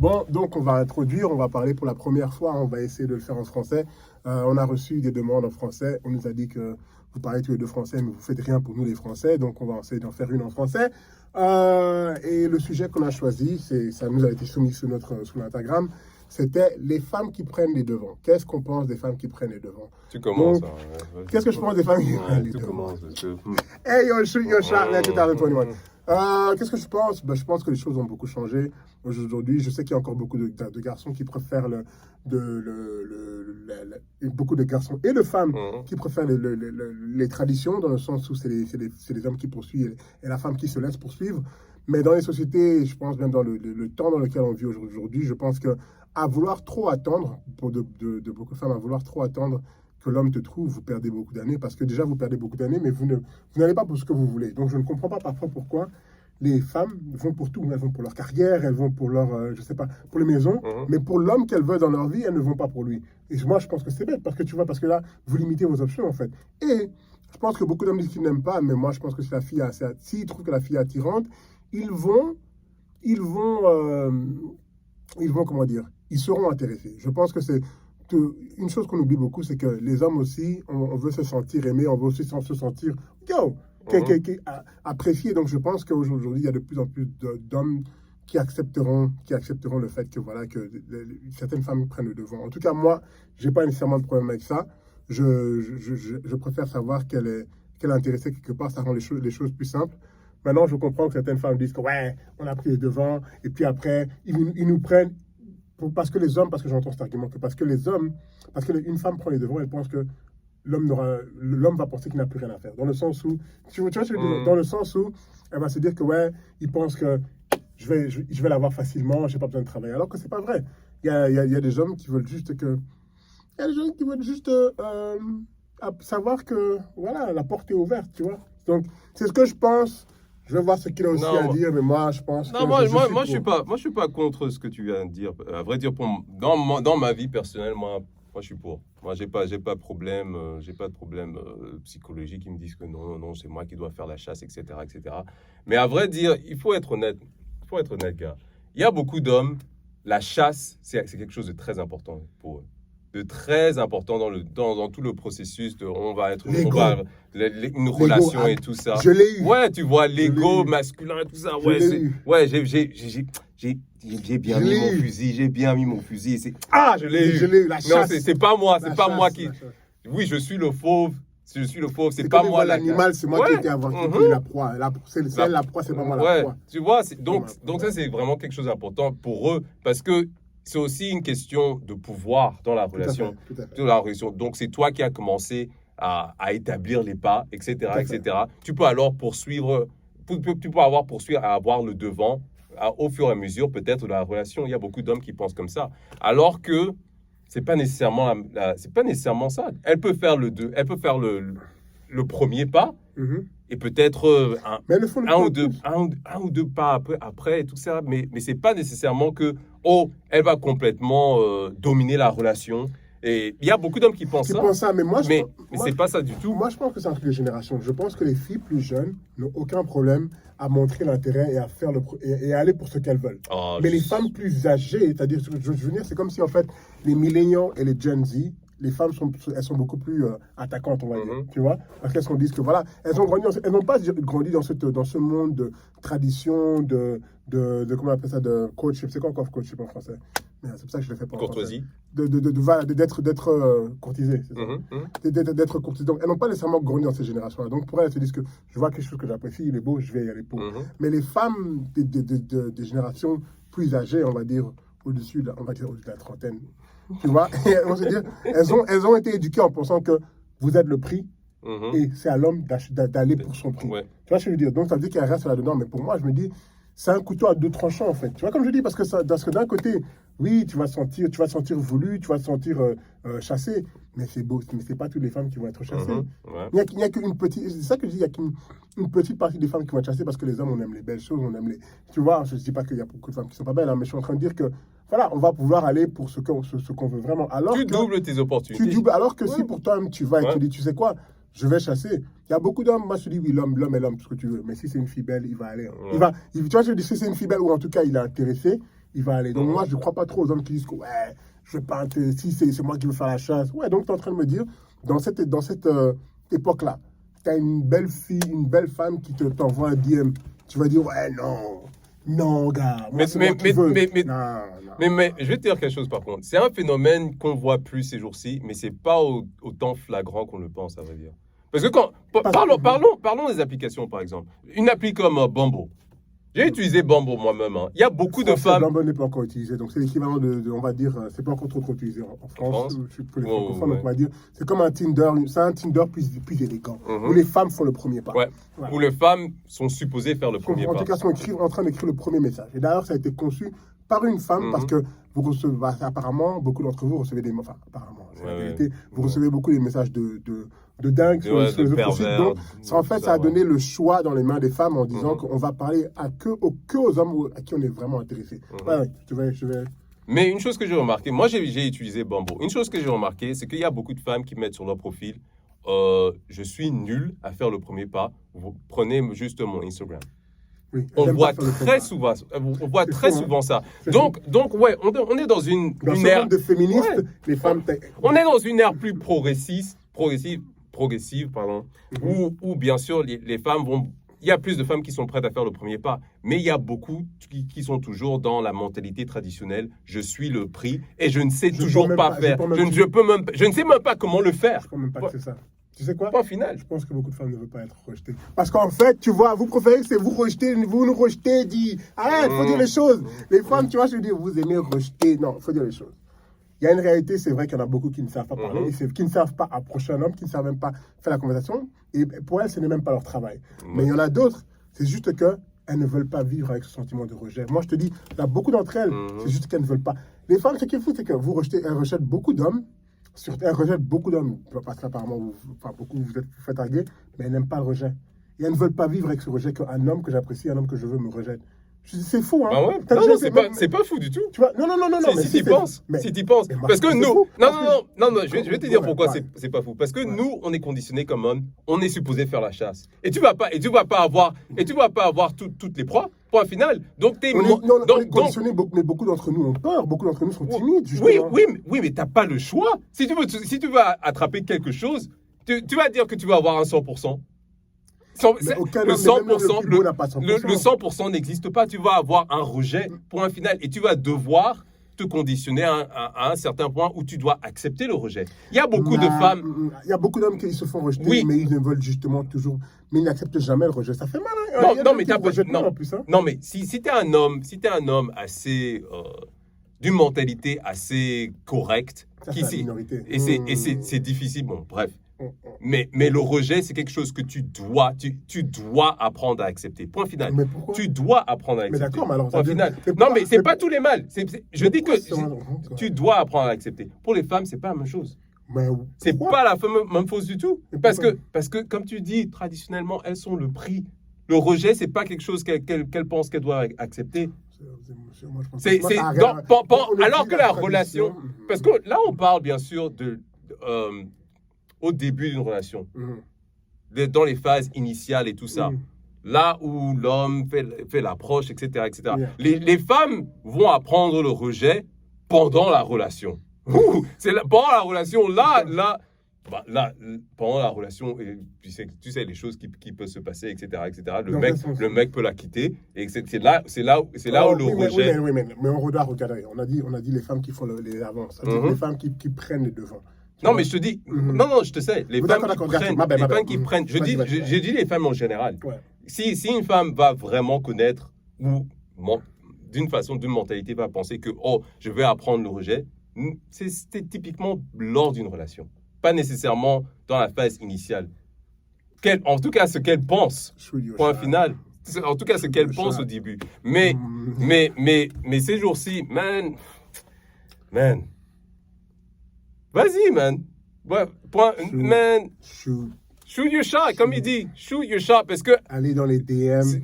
Bon, donc on va introduire, on va parler pour la première fois, on va essayer de le faire en français. On a reçu des demandes en français, on nous a dit que vous parlez tous les deux français, mais vous ne faites rien pour nous les Français, donc on va essayer d'en faire une en français. Et le sujet qu'on a choisi, ça nous a été soumis sur Instagram, c'était les femmes qui prennent les devants. Qu'est-ce qu'on pense des femmes qui prennent les devants? Tu commences. Donc, qu'est-ce que je pense des femmes qui prennent les devants? Hey, yo, shoot your shot, let 2021. Qu'est-ce que je pense? Je pense que les choses ont beaucoup changé. Aujourd'hui, je sais qu'il y a encore beaucoup de garçons qui préfèrent beaucoup de garçons et de femmes qui préfèrent les traditions, dans le sens où c'est les hommes qui poursuivent et la femme qui se laisse poursuivre. Mais dans les sociétés, je pense même dans le temps dans lequel on vit aujourd'hui, je pense que à vouloir trop attendre, pour de beaucoup de femmes, à vouloir trop attendre que l'homme te trouve, vous perdez beaucoup d'années, parce que déjà vous perdez beaucoup d'années, mais vous n'allez pas pour ce que vous voulez. Donc je ne comprends pas parfois pourquoi les femmes vont pour tout. Elles vont pour leur carrière, elles vont pour leur, je sais pas, pour les maisons, mais pour l'homme qu'elles veulent dans leur vie, elles ne vont pas pour lui. Et moi, je pense que c'est bête, parce que tu vois, parce que là, vous limitez vos options, en fait. Et je pense que beaucoup d'hommes disent qu'ils n'aiment pas, mais moi, je pense que si la fille s'ils trouvent que la fille est attirante, ils vont, comment dire, ils seront intéressés. Je pense que c'est une chose qu'on oublie beaucoup, c'est que les hommes aussi, on veut se sentir aimé, on veut aussi se sentir, apprécié. Donc je pense qu'aujourd'hui, il y a de plus en plus d'hommes qui accepteront le fait que, voilà, que certaines femmes prennent le devant. En tout cas, moi, je n'ai pas nécessairement de problème avec ça. Je préfère savoir qu'elle est intéressée quelque part, ça rend les choses plus simples. Maintenant, je comprends que certaines femmes disent que, ouais, on a pris les devants, et puis après, ils nous prennent, parce que j'entends cet argument, parce qu'une femme prend les devants, elle pense que l'homme va penser qu'il n'a plus rien à faire. Dans le sens où, dans le sens où, elle va se dire que, ouais, il pense que je vais l'avoir facilement, je n'ai pas besoin de travailler. Alors que ce n'est pas vrai. Il y a des hommes qui veulent juste savoir que, voilà, la porte est ouverte, tu vois. Donc, c'est ce que je pense. Je vais voir ce qu'il a aussi à dire, mais moi, je pense que... Moi, je suis pas contre ce que tu viens de dire. À vrai dire, dans ma vie personnelle, moi, je suis pour. Moi, j'ai pas de problème, psychologique qui me disent que non, c'est moi qui dois faire la chasse, etc., etc. Mais à vrai dire, il faut être honnête. Gars. Il y a beaucoup d'hommes, la chasse, c'est quelque chose de très important pour eux. De très important dans tout le processus de une relation et tout ça. Je l'ai eu. Ouais, tu vois, l'ego masculin et tout ça. J'ai bien mis mon fusil. Je l'ai eu. La chasse. Non, c'est pas moi, qui. Oui, je suis le fauve, c'est pas moi l'animal, c'est moi qui ai été avant la proie. C'est la proie, c'est pas moi la proie. Tu vois, donc ça c'est vraiment quelque chose d'important pour eux, parce que c'est aussi une question de pouvoir dans la relation. Tout à fait. Donc, c'est toi qui as commencé à établir les pas, etc., etc. Tu peux alors poursuivre, à avoir le devant au fur et à mesure, peut-être, de la relation. Il y a beaucoup d'hommes qui pensent comme ça. Alors que c'est pas nécessairement ça. Elle peut faire le premier pas, et peut-être un ou deux pas après et tout ça, mais c'est pas nécessairement que elle va complètement dominer la relation. Et il y a beaucoup d'hommes qui pensent ça. Mais moi, c'est pas ça du tout. Moi, je pense que c'est un truc de génération. Je pense que les filles plus jeunes n'ont aucun problème à montrer l'intérêt et à faire et à aller pour ce qu'elles veulent. Mais les femmes plus âgées, c'est-à-dire, je veux dire, c'est comme si en fait les milléniaux et les Gen Z, les femmes elles sont beaucoup plus attaquantes, on va dire, tu vois, parce qu'elles se disent que voilà, elles n'ont pas grandi dans ce monde de tradition, de comment on appelle ça, de coachship. C'est quoi encore coachship en français? C'est pour ça que je le fais pas en Courtoisie. D'être courtisée, c'est ça. D'être courtisée. Donc, elles n'ont pas nécessairement grandi dans ces générations-là. Donc, pour elles, elles se disent que je vois quelque chose que j'apprécie, il est beau, je vais y aller pour. Mais les femmes des générations plus âgées, on va dire, au-dessus de la trentaine, tu vois, on se dit, elles ont été éduquées en pensant que vous êtes le prix et c'est à l'homme d'aller pour son prix. Ouais. Tu vois ce que je veux dire? Donc, ça veut dire qu'elle reste là-dedans. Mais pour moi, je me dis, c'est un couteau à deux tranchants, en fait. Tu vois, comme je dis, parce que d'un côté, oui, tu vas te sentir voulu, tu vas te sentir chassé, mais c'est beau, mais c'est pas toutes les femmes qui vont être chassées. Il n'y a qu'une petite, c'est ça que je dis, il y a qu'une petite partie des femmes qui vont être chassées parce que les hommes, on aime les belles choses, on aime les, tu vois, je ne dis pas qu'il y a beaucoup de femmes qui sont pas belles, hein, mais je suis en train de dire que, voilà, on va pouvoir aller pour ce qu'on veut vraiment. Alors tu doubles tes opportunités. Alors que si pour toi, tu vas et tu dis, tu sais quoi, je vais chasser. Il y a beaucoup d'hommes, moi je dis oui, l'homme est l'homme, tout ce que tu veux. Mais si c'est une fille belle, il va aller. Tu vois, je dis si c'est une fille belle ou en tout cas il est intéressé, il va aller. Donc moi, je ne crois pas trop aux hommes qui disent que ouais, je vais pas, si c'est moi qui veux faire la chasse. Ouais, donc tu es en train de me dire, dans cette époque-là, tu as une belle fille, une belle femme qui t'envoie un DM. Tu vas dire, ouais, non, gars. Moi, mais je vais te dire quelque chose par contre. C'est un phénomène qu'on voit plus ces jours-ci, mais c'est pas autant flagrant qu'on le pense, à vrai dire. Parce que parlons des applications, par exemple. Une appli comme Bumble. J'ai utilisé Bumble moi-même. Hein. Il y a beaucoup de femmes. Bumble n'est pas encore utilisé, donc c'est l'équivalent on va dire, c'est pas encore trop utilisé en France. Je suis plus les francophones, donc on va dire, c'est comme un Tinder, c'est un Tinder plus élégant, où les femmes font le premier pas. Ouais. Où les femmes sont supposées faire le premier pas. En tout cas, sont en train d'écrire le premier message. Et d'ailleurs, ça a été conçu par une femme parce que vous recevez, apparemment, beaucoup d'entre vous recevez des, enfin, apparemment, c'est la vérité, vous recevez beaucoup des messages de dingue sur les réseaux sociaux. Donc, ça a donné le choix dans les mains des femmes en disant qu'on va parler que aux hommes à qui on est vraiment intéressé. Je vais... Mais une chose que j'ai remarqué, moi j'ai utilisé Bumble. Une chose que j'ai remarqué, c'est qu'il y a beaucoup de femmes qui mettent sur leur profil je suis nul à faire le premier pas. Vous prenez juste mon Instagram. Oui, on voit très souvent ça. Donc ouais, on est dans une ère de féministes, les femmes. On est dans une ère plus progressive, où bien sûr les femmes vont. Il y a plus de femmes qui sont prêtes à faire le premier pas, mais il y a beaucoup qui sont toujours dans la mentalité traditionnelle. Je suis le prix et je ne sais toujours pas faire. Je ne sais même pas comment le faire. Je ne crois même pas que c'est ça. Tu sais quoi? Pas final. Je pense que beaucoup de femmes ne veulent pas être rejetées. Parce qu'en fait, tu vois, vous préférez que c'est vous rejeter, vous nous rejetez, arrête, il faut dire les choses. Les femmes, tu vois, je veux dire, vous aimez rejeter. Non, il faut dire les choses. Il y a une réalité, c'est vrai qu'il y en a beaucoup qui ne savent pas parler, qui ne savent pas approcher un homme, qui ne savent même pas faire la conversation. Et pour elles, ce n'est même pas leur travail. Mais il y en a d'autres, c'est juste qu'elles ne veulent pas vivre avec ce sentiment de rejet. Moi, je te dis, il y a beaucoup d'entre elles, c'est juste qu'elles ne veulent pas. Les femmes, ce qui est fou, c'est que elles rejettent beaucoup d'hommes. Elles rejettent beaucoup d'hommes, parce qu'apparemment, vous faites arguer, mais elles n'aiment pas le rejet. Et elles ne veulent pas vivre avec ce rejet qu'un homme que j'apprécie, un homme que je veux me rejette. C'est fou, hein? Ah ouais? Non, c'est pas fou du tout. Tu vois? Non. Si tu penses. Parce que nous. Non, je vais te dire pourquoi c'est pas fou. Parce que nous, on est conditionnés comme hommes. On est supposé faire la chasse. Et tu vas pas avoir toutes les proies. Point final. Donc, on est conditionnés, mais beaucoup d'entre nous ont peur. Beaucoup d'entre nous sont timides, justement. Oui, mais t'as pas le choix. Si tu veux attraper quelque chose, tu vas dire que tu vas avoir un 100%. Le 100% n'existe pas. Tu vas avoir un rejet, point final. Et tu vas devoir te conditionner à un certain point où tu dois accepter le rejet. Il y a beaucoup de femmes... Il y a beaucoup d'hommes qui se font rejeter, mais ils ne veulent justement toujours... Mais ils n'acceptent jamais le rejet. Ça fait mal. Hein? Non, mais t'as pas... Non, mais si t'es un homme assez... d'une mentalité assez correcte... Et c'est difficile. Bon, bref. Mais le rejet, c'est quelque chose que tu dois apprendre à accepter. Point final. Mais pourquoi? Tu dois apprendre à accepter. Mais d'accord, mais alors... Point final. Non, mais c'est pas tous les mâles. Je dis que tu dois apprendre à accepter. Pour les femmes, c'est pas la même chose. C'est pas la même chose du tout. Parce que, comme tu dis, traditionnellement, elles sont le prix. Le rejet, c'est pas quelque chose qu'elles pensent qu'elles doivent accepter. Alors que la relation... Parce que là, on parle bien sûr au début d'une relation, dans les phases initiales et tout ça, là où l'homme fait l'approche, etc. Les femmes vont apprendre le rejet pendant la relation. Pendant la relation, pendant la relation, tu sais les choses qui peuvent se passer, etc. Le mec peut la quitter, et c'est là où le rejet... Mais on doit regarder. On a dit les femmes qui font les avances, les femmes qui prennent les devants. Non, mais je te dis, non, je te sais, les femmes qui prennent, j'ai dit les femmes en général. Ouais. Si une femme va vraiment connaître, ou d'une mentalité, va penser que, je vais apprendre le rejet, c'est typiquement lors d'une relation. Pas nécessairement dans la phase initiale. En tout cas, ce qu'elle pense, point final. En tout cas, ce qu'elle pense au début. Mais ces jours-ci, man. Vas-y, man. Ouais, man. Shoot your shot, comme il dit. Shoot your shot, parce que... Allez dans les DM,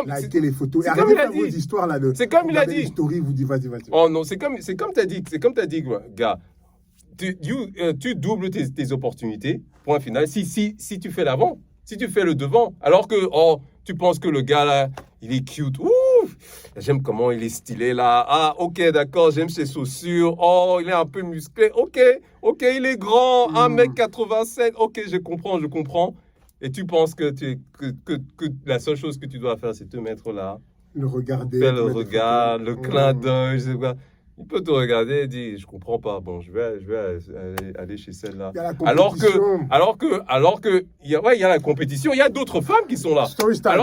liker les photos. C'est comme il a dit. Vos histoires, là, c'est comme il a dit. Stories, vous dites, vas-y. Oh non, c'est comme t'as dit, gars. Tu doubles tes opportunités, point final. Si tu fais l'avant, si tu fais le devant, alors que, tu penses que le gars, là, il est cute. Ouh, J'aime comment il est stylé là. Ah, ok, d'accord, j'aime ses chaussures. Oh, il est un peu musclé. Ok, il est grand, 1m87. Ok, je comprends. Et tu penses que la seule chose que tu dois faire, c'est te mettre là. Le regarder. Faire le regard, le clin d'œil, je sais pas. Il peut te regarder et dire, je comprends pas. Bon, je vais aller chez celle-là. Il y a la compétition. Alors que, il y a la compétition. Il y a d'autres femmes qui sont là. Story time.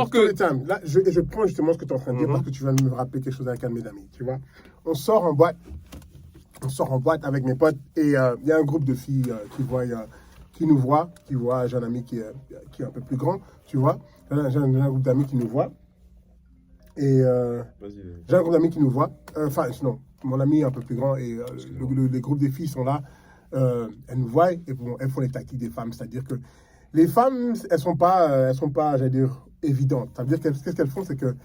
Là, je prends justement ce que tu es en train de dire parce que tu viens de me rappeler quelque chose avec un de mes amis. Tu vois, on sort en boîte avec mes potes et il y a un groupe de filles qui nous voient. J'ai un ami qui est un peu plus grand. Tu vois, j'ai un groupe d'amis qui nous voient. Et j'ai un groupe d'amis qui nous voient. Non, mon ami est un peu plus grand et les groupes des filles sont là. Elles nous voient et bon, elles font les tactiques des femmes. C'est-à-dire que les femmes, elles sont pas, j'allais dire, évidentes. Ça veut dire qu'est-ce qu'elles font, c'est que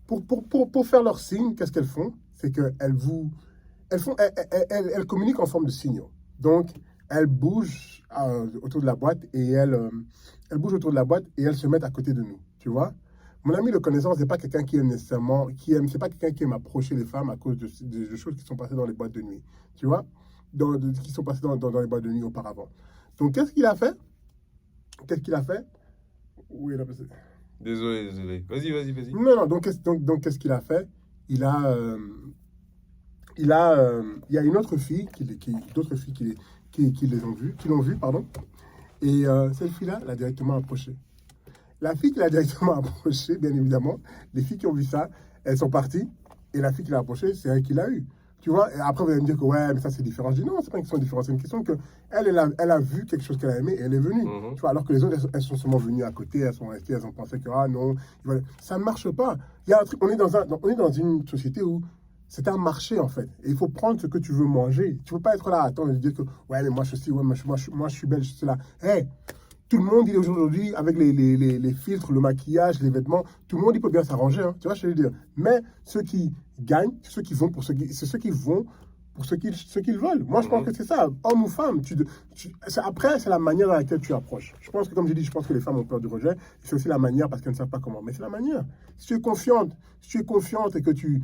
pour faire leur signe, qu'est-ce qu'elles font, c'est qu'elles communiquent en forme de signaux. Donc, elles bougent autour de la boîte et elles se mettent à côté de nous. Tu vois? Mon ami de connaissance n'est pas quelqu'un qui aime c'est pas quelqu'un qui aime approcher les femmes à cause de choses qui sont passées dans les boîtes de nuit, tu vois, qui sont passées dans les boîtes de nuit auparavant. Donc, qu'est-ce qu'il a fait? Oui, là, Désolé. Vas-y. Non, donc qu'est-ce qu'il a fait? Il y a une autre fille, d'autres filles qui l'ont vu, pardon, et cette fille-là l'a directement approché. La fille qui l'a directement approché, bien évidemment, les filles qui ont vu ça, elles sont parties. Et la fille qui l'a approché, c'est elle qui l'a eu. Tu vois, et après vous allez me dire que ouais, mais ça c'est différent. Je dis non, c'est pas une question différente, c'est une question que elle a vu quelque chose qu'elle a aimé et elle est venue. Tu vois, alors que les autres, elles sont seulement venues à côté, elles sont restées, elles ont pensé que ah non, ça ne marche pas. Il y a un truc, on est dans une société où c'est un marché en fait. Et il faut prendre ce que tu veux manger. Tu ne peux pas être là à attendre et dire que ouais, mais moi je suis, ouais, moi je suis belle, je suis là. Hey, tout le monde, il est aujourd'hui, avec les filtres, le maquillage, les vêtements, tout le monde, il peut bien s'arranger, hein, tu vois ce que je veux dire. Mais ceux qui gagnent, c'est ceux qui vont pour ce qu'ils veulent. Moi, je pense que c'est ça, homme ou femme. Après, c'est la manière dans laquelle tu approches. Je pense que, comme j'ai dit, je pense que les femmes ont peur du rejet. C'est aussi la manière parce qu'elles ne savent pas comment. Mais c'est la manière. Si tu es confiante et que tu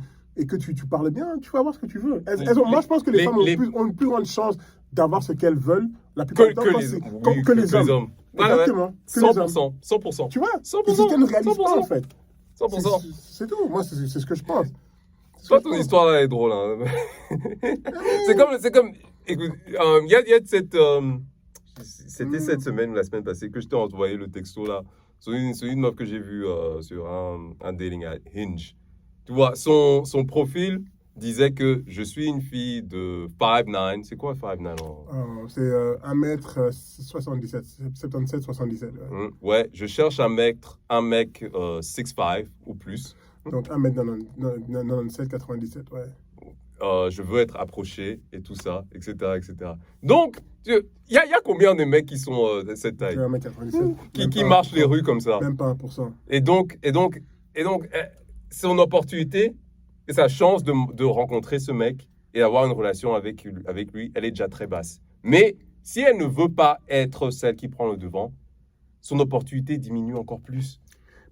parles bien, tu vas avoir ce que tu veux. Moi, je pense que les femmes ont une plus grande chance d'avoir ce qu'elles veulent la plupart du temps que les hommes. Exactement. 100%. Tu vois 100%. C'est ce qu'elles ne réalisent pas, en fait. 100%. C'est tout. Moi, c'est ce que je pense. Toi, ton histoire là est drôle. Hein. c'est comme. Écoute, il y a cette. C'était cette semaine ou la semaine passée que je t'ai envoyé le texto là. C'est une meuf que j'ai vue sur un dating à Hinge. Tu vois, son profil disait que je suis une fille de 5'9". C'est quoi 5'9"? C'est 1m77, 77-77. Ouais, je cherche un mec 6'5" ou plus. Donc 1m97, 97, ouais. Je veux être approché et tout ça, etc. Donc, il y a combien de mecs qui sont de cette taille? 1m97. Qui marchent les rues comme ça? Même pas 1%. Et donc, son opportunité et sa chance de rencontrer ce mec et avoir une relation avec lui, elle est déjà très basse. Mais si elle ne veut pas être celle qui prend le devant, son opportunité diminue encore plus.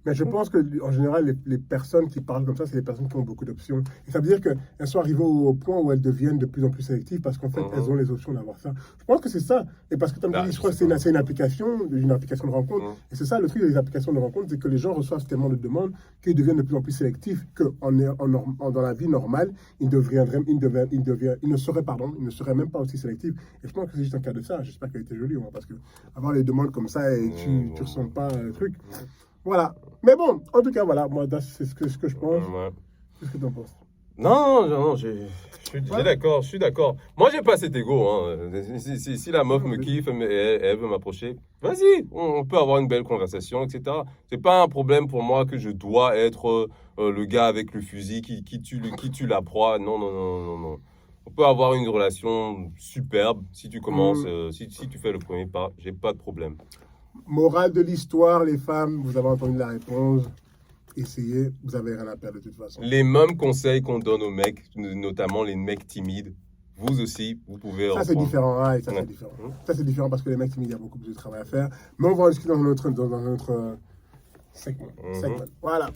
Mais je pense qu'en général, les personnes qui parlent comme ça, c'est les personnes qui ont beaucoup d'options. Et ça veut dire qu'elles sont arrivées au point où elles deviennent de plus en plus sélectives parce qu'en fait, elles ont les options d'avoir ça. Je pense que c'est ça. Et parce que, comme tu dis, je crois que c'est une application de rencontre. Et c'est ça, le truc des applications de rencontre, c'est que les gens reçoivent tellement de demandes qu'ils deviennent de plus en plus sélectifs dans la vie normale, ils ne seraient même pas aussi sélectifs. Et je pense que c'est juste un cas de ça. J'espère qu'elle était jolie, parce que avoir les demandes comme ça et tu ne ressens pas le truc. Voilà. Mais bon, en tout cas, voilà, moi, c'est ce que je pense. Qu'est-ce que tu en penses? Non, je suis d'accord. Moi, j'ai pas cet ego. Hein. Si la meuf me kiffe et elle veut m'approcher, vas-y, on peut avoir une belle conversation, etc. C'est pas un problème pour moi que je dois être le gars avec le fusil qui tue la proie. Non. On peut avoir une relation superbe si tu commences, si tu fais le premier pas, j'ai pas de problème. Morale de l'histoire, les femmes, vous avez entendu la réponse. Essayez, vous avez rien à perdre de toute façon. Les mêmes conseils qu'on donne aux mecs, notamment les mecs timides, vous aussi, vous pouvez ça, c'est différent. Ouais, ça, c'est différent. Ça, c'est différent parce que les mecs timides, il y a beaucoup plus de travail à faire. Mais on va en discuter dans un autre segment. Voilà.